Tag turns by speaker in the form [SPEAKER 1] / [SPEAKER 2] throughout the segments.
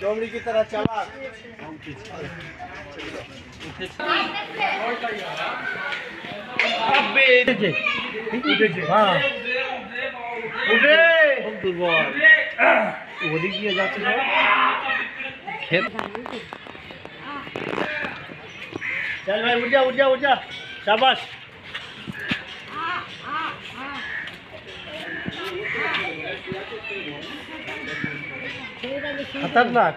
[SPEAKER 1] डोमरी की तरह चला ওদিক দিয়ে যাচ্ছে चल भाई उठ जा उठ जा उठ जा शाबाश खतरनाक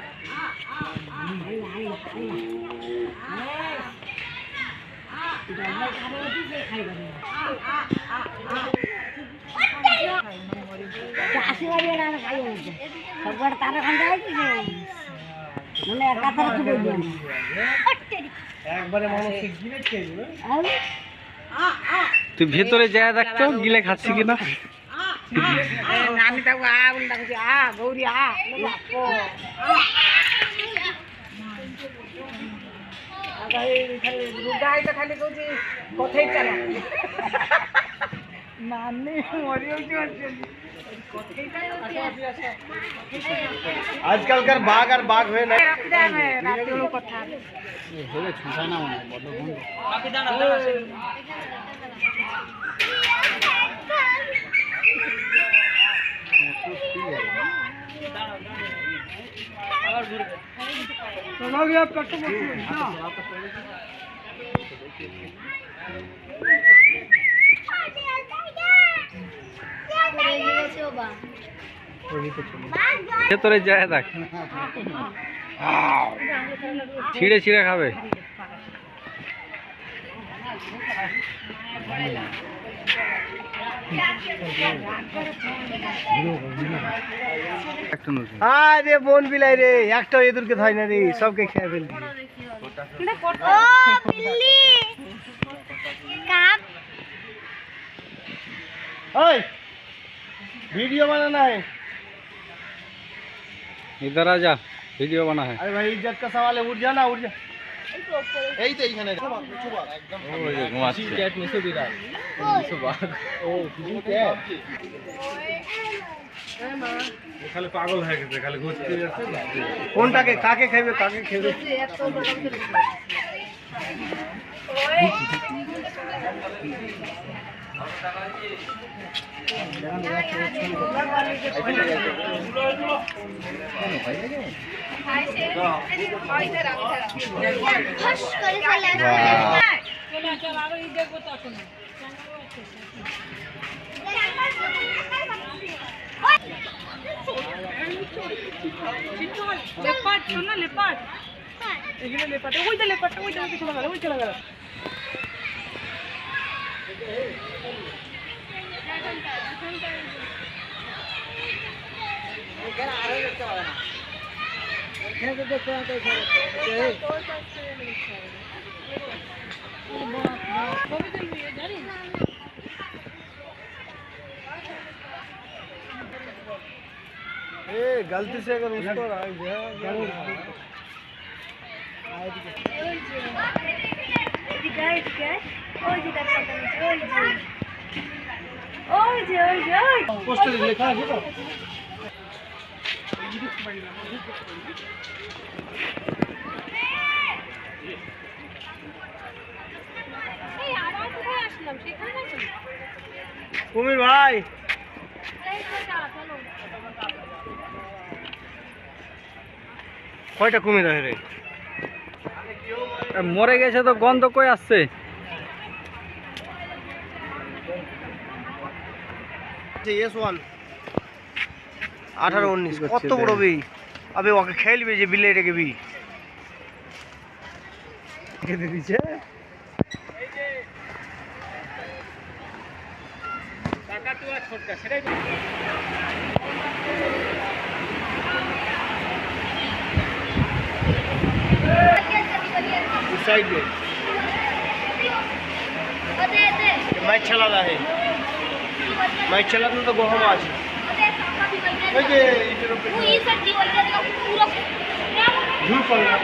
[SPEAKER 2] তুই ভেতরে যায় দেখতো গিলে খাচ্ছি কিনা
[SPEAKER 1] आजकल कर बाघ और बाघ हुए ना
[SPEAKER 2] ভেতরে যায় দেখ ছিঁড়ে ছিঁড়ে খাবে
[SPEAKER 1] আরে বোন বিলাই রে একটা এদুরকে ধয় না রে সবকে খেয়ে ফেলবি
[SPEAKER 3] ओ बिल्ली काप
[SPEAKER 1] ओए वीडियो बनाना है
[SPEAKER 2] इधर आ जा वीडियो बना है
[SPEAKER 1] अरे भाई इज्जत का सवाल है उठ जा ना उठ जा এই তো এইখানে একদম
[SPEAKER 2] ওই যে ঘুমাচ্ছে ক্যাট নিচে বিড়াল নিচে বাঘ
[SPEAKER 1] ও কিছু ক্যাট খালি পাগল হয়ে গেছে খালি ঘুরতে যাচ্ছে কোনটাকে কাকে খাইবে কাকে খাইবে
[SPEAKER 4] लेपर्ड सुन ना लेपर्ड এখানে লেপাট ওই চলে গেল
[SPEAKER 1] ए गलती से अगर उसको पोस्टर लिखा है तो कुमिर भाई কয়টা কুমির আছে রে
[SPEAKER 2] মরে গেছে তো গন্ধ কই আসছে
[SPEAKER 1] S1 18-19 কত বড় বি আবে ওকে খেলবে যে বিলেটাকে বি কেটে দিছে কাকাতুয়া ছোটটা সেটাই साइड में मैच चला रहा है मैच चला तो गहम आज झूठ पड़ रहा